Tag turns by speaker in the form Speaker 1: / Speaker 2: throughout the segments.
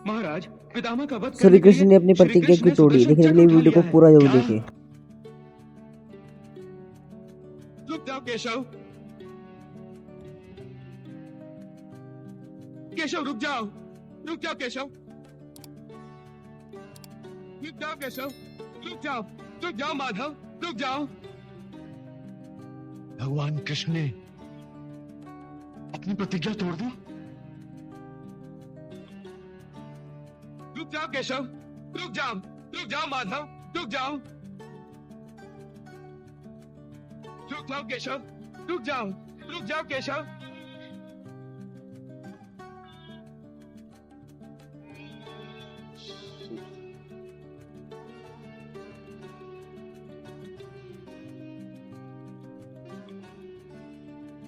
Speaker 1: महाराज, पितामह का वध
Speaker 2: श्री
Speaker 1: करने के
Speaker 2: कृष्ण ने
Speaker 1: लिए
Speaker 2: अपनी
Speaker 1: श्री
Speaker 2: प्रतिज्ञा
Speaker 1: कृष्ण
Speaker 2: की
Speaker 1: ने
Speaker 2: तोड़ी।
Speaker 1: सुदर्शन
Speaker 2: देखने के
Speaker 1: चक्र
Speaker 2: लिए
Speaker 1: उठा
Speaker 2: वीडियो को
Speaker 1: लिया है।
Speaker 2: पूरा जरूर
Speaker 1: क्या?
Speaker 2: देखें।
Speaker 1: रुक जाओ केशव, केशव रुक जाओ, रुक जाओ केशव, रुक जाओ केशव, रुक जाओ माधव, रुक जाओ।
Speaker 3: भगवान कृष्ण ने अपनी प्रतिज्ञा तोड़ दी।
Speaker 1: रुक जाओ केशव, रुक जाओ माधव, रुक जाओ केशव, रुक जाओ केशव।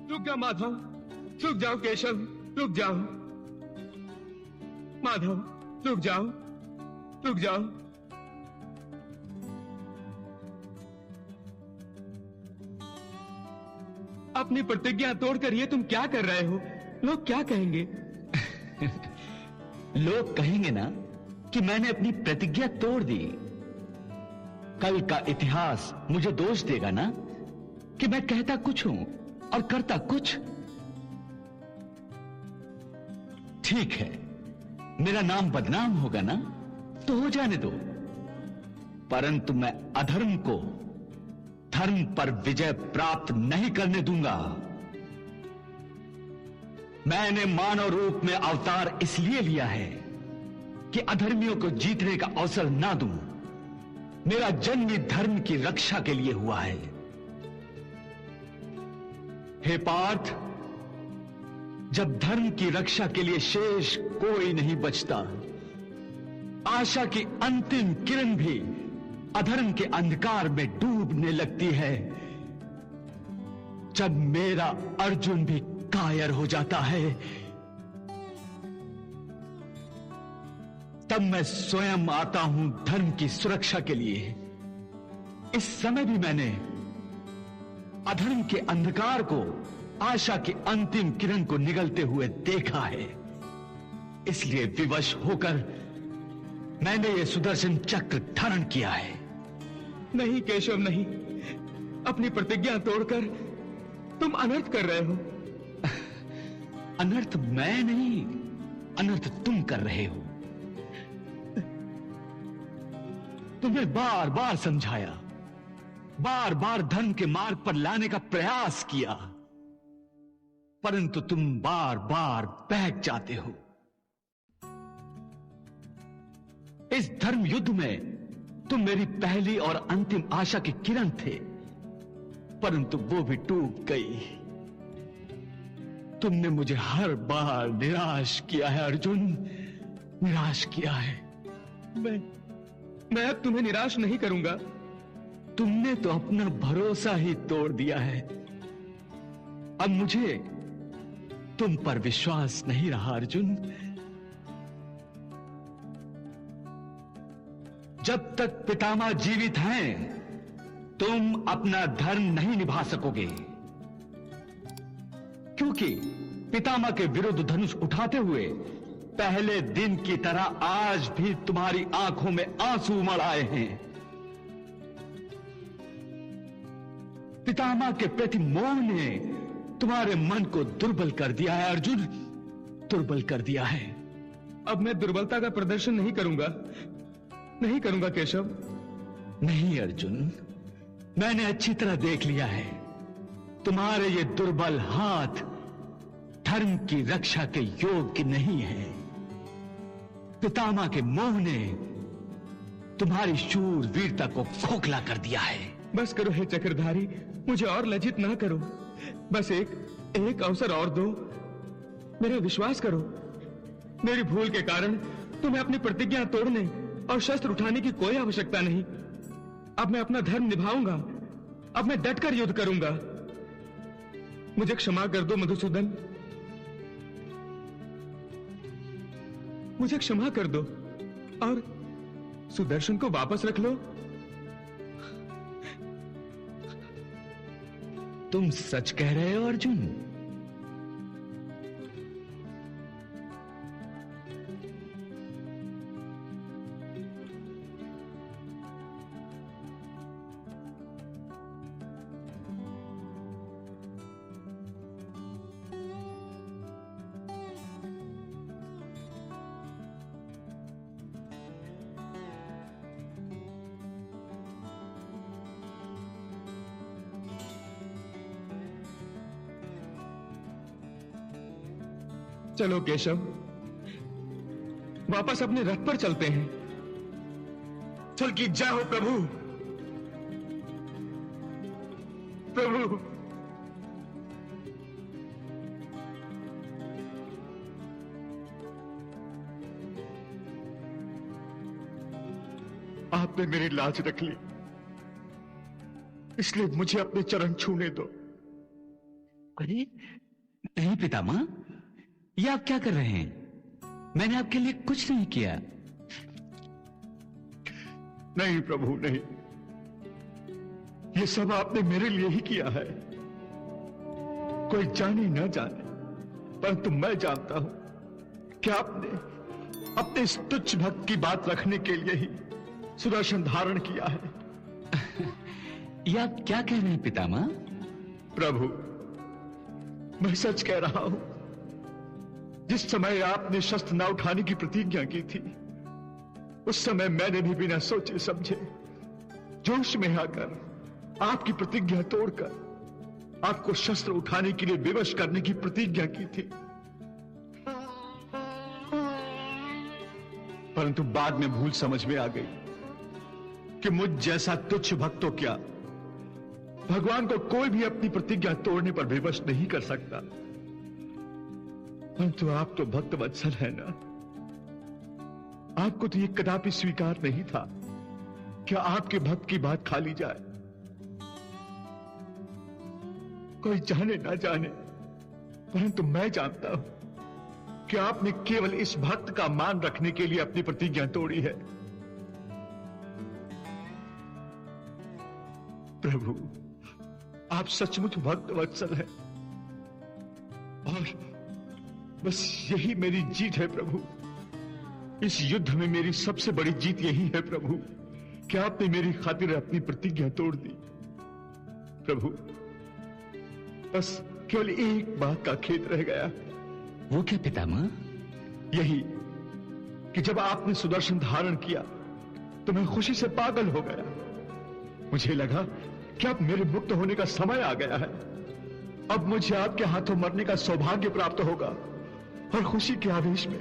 Speaker 1: रुक जाओ माधव, रुक जाओ केशव, रुक जाओ माधव, रुक जाओ। अपनी प्रतिज्ञा तोड़कर ये तुम क्या कर रहे हो? लोग क्या कहेंगे?
Speaker 3: लोग कहेंगे ना कि मैंने अपनी प्रतिज्ञा तोड़ दी। कल का इतिहास मुझे दोष देगा ना कि मैं कहता कुछ हूं और करता कुछ। ठीक है, मेरा नाम बदनाम होगा ना, तो हो जाने दो, परंतु मैं अधर्म को धर्म पर विजय प्राप्त नहीं करने दूंगा। मैंने मानव रूप में अवतार इसलिए लिया है कि अधर्मियों को जीतने का अवसर ना दूं। मेरा जन्म ही धर्म की रक्षा के लिए हुआ है। हे पार्थ, जब धर्म की रक्षा के लिए शेष कोई नहीं बचता, आशा की अंतिम किरण भी अधर्म के अंधकार में डूबने लगती है। जब मेरा अर्जुन भी कायर हो जाता है, तब मैं स्वयं आता हूं धर्म की सुरक्षा के लिए। इस समय भी मैंने अधर्म के अंधकार को आशा की अंतिम किरण को निगलते हुए देखा है। इसलिए विवश होकर मैंने यह सुदर्शन चक्र धारण किया है।
Speaker 1: नहीं केशव नहीं, अपनी प्रतिज्ञा तोड़कर तुम अनर्थ कर रहे हो।
Speaker 3: अनर्थ मैं नहीं, अनर्थ तुम कर रहे हो। तुम्हें बार बार समझाया, बार बार धर्म के मार्ग पर लाने का प्रयास किया, परंतु तुम बार बार बहक जाते हो। इस धर्म युद्ध में तुम मेरी पहली और अंतिम आशा की किरण थे, परंतु वो भी टूट गई। तुमने मुझे हर बार निराश किया है अर्जुन, निराश किया है।
Speaker 1: मैं अब तुम्हें निराश नहीं करूंगा।
Speaker 3: तुमने तो अपना भरोसा ही तोड़ दिया है। अब मुझे तुम पर विश्वास नहीं रहा अर्जुन। जब तक पितामह जीवित हैं, तुम अपना धर्म नहीं निभा सकोगे, क्योंकि पितामह के विरुद्ध धनुष उठाते हुए पहले दिन की तरह आज भी तुम्हारी आंखों में आंसू उमड़ आए हैं। पितामह के प्रति मोह ने तुम्हारे मन को दुर्बल कर दिया है अर्जुन, दुर्बल कर दिया है।
Speaker 1: अब मैं दुर्बलता का प्रदर्शन नहीं करूंगा केशव।
Speaker 3: नहीं अर्जुन, मैंने अच्छी तरह देख लिया है, तुम्हारे ये दुर्बल हाथ धर्म की रक्षा के योग्य नहीं है। पितामह के मोह ने तुम्हारी शूरवीरता को खोखला कर दिया है।
Speaker 1: बस करो हे चक्रधारी, मुझे और लज्जित ना करो। बस एक अवसर और दो। मेरा विश्वास करो। मेरी भूल के कारण तुम्हें अपनी प्रतिज्ञा तोड़ने और शस्त्र उठाने की कोई आवश्यकता नहीं। अब मैं अपना धर्म निभाऊंगा। अब मैं डटकर युद्ध करूंगा। मुझे क्षमा कर दो मधुसूदन, मुझे क्षमा कर दो और सुदर्शन को वापस रख लो।
Speaker 3: तुम सच कह रहे हो अर्जुन?
Speaker 1: चलो केशव, वापस अपने रथ पर चलते हैं।
Speaker 3: चल की जय हो प्रभु। प्रभु, आपने मेरी लाज रख ली, इसलिए मुझे अपने चरण छूने दो।
Speaker 2: अरे नहीं पितामह, ये आप क्या कर रहे हैं? मैंने आपके लिए कुछ नहीं किया।
Speaker 3: नहीं प्रभु नहीं, ये सब आपने मेरे लिए ही किया है। कोई जाने ना जाने, परंतु मैं जानता हूं कि आपने अपने इस तुच्छ भक्त की बात रखने के लिए ही सुदर्शन धारण किया है।
Speaker 2: ये आप क्या कह रहे हैं पितामह?
Speaker 3: प्रभु, मैं सच कह रहा हूं। जिस समय आपने शस्त्र न उठाने की प्रतिज्ञा की थी, उस समय मैंने भी बिना सोचे समझे जोश में आकर आपकी प्रतिज्ञा तोड़कर आपको शस्त्र उठाने के लिए विवश करने की प्रतिज्ञा की थी। परंतु बाद में भूल समझ में आ गई कि मुझ जैसा तुच्छ भक्त तो क्या, भगवान को कोई भी अपनी प्रतिज्ञा तोड़ने पर विवश नहीं कर सकता। परंतु आप तो भक्त वत्सल है ना, आपको तो यह कदापि स्वीकार नहीं था कि आपके भक्त की बात खा ली जाए। कोई जाने ना जाने, परंतु मैं जानता हूं कि आपने केवल इस भक्त का मान रखने के लिए अपनी प्रतिज्ञा तोड़ी है। प्रभु, आप सचमुच भक्त वत्सल हैं, और बस यही मेरी जीत है प्रभु। इस युद्ध में मेरी सबसे बड़ी जीत यही है प्रभु कि आपने मेरी खातिर अपनी प्रतिज्ञा तोड़ दी। प्रभु, बस केवल एक बात का खेद रह गया।
Speaker 2: वो क्या पितामह?
Speaker 3: यही कि जब आपने सुदर्शन धारण किया तो मैं खुशी से पागल हो गया। मुझे लगा कि अब मेरे मुक्त होने का समय आ गया है। अब मुझे आपके हाथों मरने का सौभाग्य प्राप्त होगा। और खुशी के आवेश में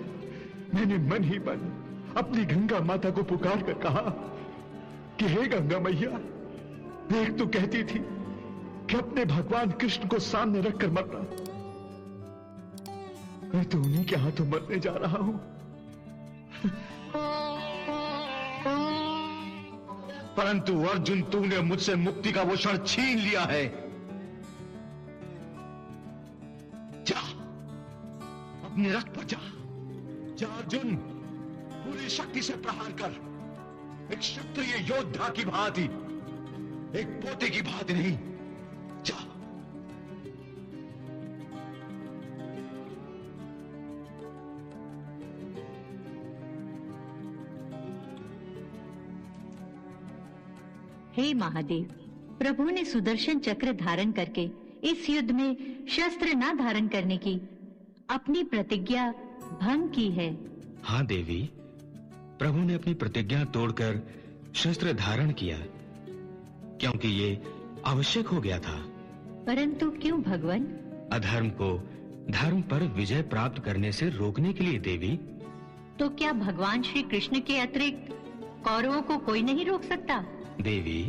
Speaker 3: मैंने मन ही मन अपनी गंगा माता को पुकार कर कहा कि हे गंगा मैया, देख तो कहती थी कि अपने भगवान कृष्ण को सामने रखकर मरना। मैं तो उन्हीं के हाथों मरने जा रहा हूं। परंतु अर्जुन, तूने मुझसे मुक्ति का वो क्षण छीन लिया है। जा, अपने रथ पर जा। जा अर्जुन, पूरी शक्ति से प्रहार कर। एक क्षत्रिय योद्धा की भांति, एक पोते की भांति नहीं। जा।
Speaker 4: हे महादेव, प्रभु ने सुदर्शन चक्र धारण करके इस युद्ध में शस्त्र न धारण करने की अपनी प्रतिज्ञा भंग की है।
Speaker 1: हाँ देवी, प्रभु ने अपनी प्रतिज्ञा तोड़कर शस्त्र धारण किया, क्योंकि ये आवश्यक हो गया था।
Speaker 4: परंतु क्यों भगवान?
Speaker 1: अधर्म को धर्म पर विजय प्राप्त करने से रोकने के लिए देवी।
Speaker 4: तो क्या भगवान श्री कृष्ण के अतिरिक्त कौरवों को कोई नहीं रोक सकता?
Speaker 1: देवी,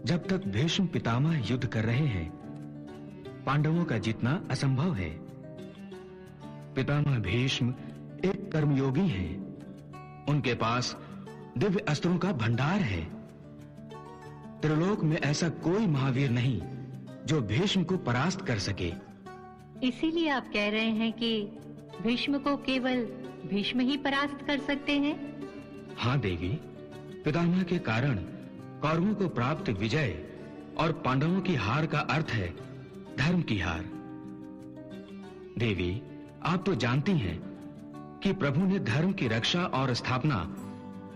Speaker 1: जब तक भीष्म पितामह युद्ध कर रहे हैं, पांडवों का जीतना असंभव है। पितामह भीष्म एक कर्मयोगी हैं। उनके पास दिव्य अस्त्रों का भंडार है। त्रिलोक में ऐसा कोई महावीर नहीं जो भीष्म को परास्त कर सके।
Speaker 4: इसीलिए आप कह रहे हैं कि भीष्म को केवल भीष्म ही परास्त कर सकते हैं?
Speaker 1: हाँ देवी, पितामह के कारण कौरवों को प्राप्त विजय और पांडवों की हार का अर्थ है धर्म की हार। देवी, आप तो जानती हैं कि प्रभु ने धर्म की रक्षा और स्थापना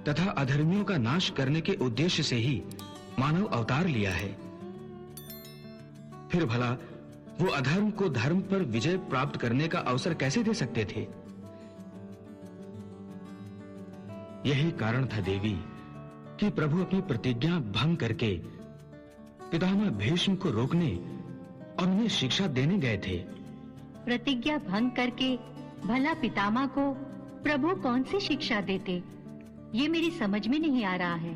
Speaker 1: तथा अधर्मियों का नाश करने के उद्देश्य से ही मानव अवतार लिया है। फिर भला वो अधर्म को धर्म पर विजय प्राप्त करने का अवसर कैसे दे सकते थे? यही कारण था देवी कि प्रभु अपनी प्रतिज्ञा भंग करके पितामह भीष्म को रोकने और उन्हें शिक्षा देने गए थे।
Speaker 4: प्रतिज्ञा भंग करके भला पितामह को प्रभु कौन सी शिक्षा देते, ये मेरी समझ में नहीं आ रहा है।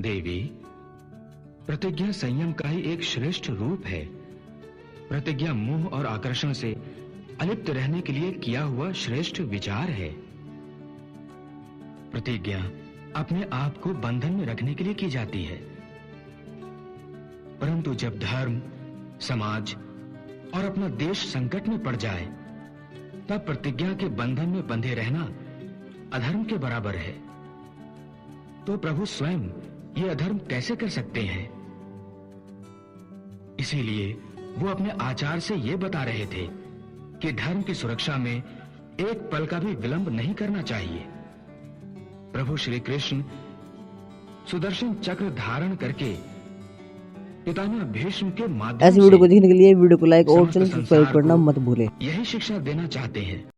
Speaker 1: देवी, प्रतिज्ञा संयम का ही एक श्रेष्ठ रूप है। प्रतिज्ञा मोह और आकर्षण से अलिप्त रहने के लिए किया हुआ श्रेष्ठ विचार है। प्रतिज्ञा अपने आप को बंधन में रखने के लिए की जाती है, परंतु जब धर्म, समाज और अपना देश संकट में पड़ जाए, तब प्रतिज्ञा के बंधन में बंधे रहना अधर्म के बराबर है। तो प्रभु स्वयं ये अधर्म कैसे कर सकते हैं? इसीलिए वो अपने आचार से ये बता रहे थे कि धर्म की सुरक्षा में एक पल का भी विलंब नहीं करना चाहिए। प्रभु श्री कृष्ण सुदर्शन चक्र धारण करके पितामह भीष्म के माध्यम
Speaker 5: ऐसी वीडियो को
Speaker 1: से
Speaker 5: देखने के लिए वीडियो को लाइक और
Speaker 1: समस्त
Speaker 5: चैनल सब्सक्राइब
Speaker 1: संसार
Speaker 5: करना
Speaker 1: को
Speaker 5: मत भूलें।
Speaker 1: यही शिक्षा देना चाहते हैं।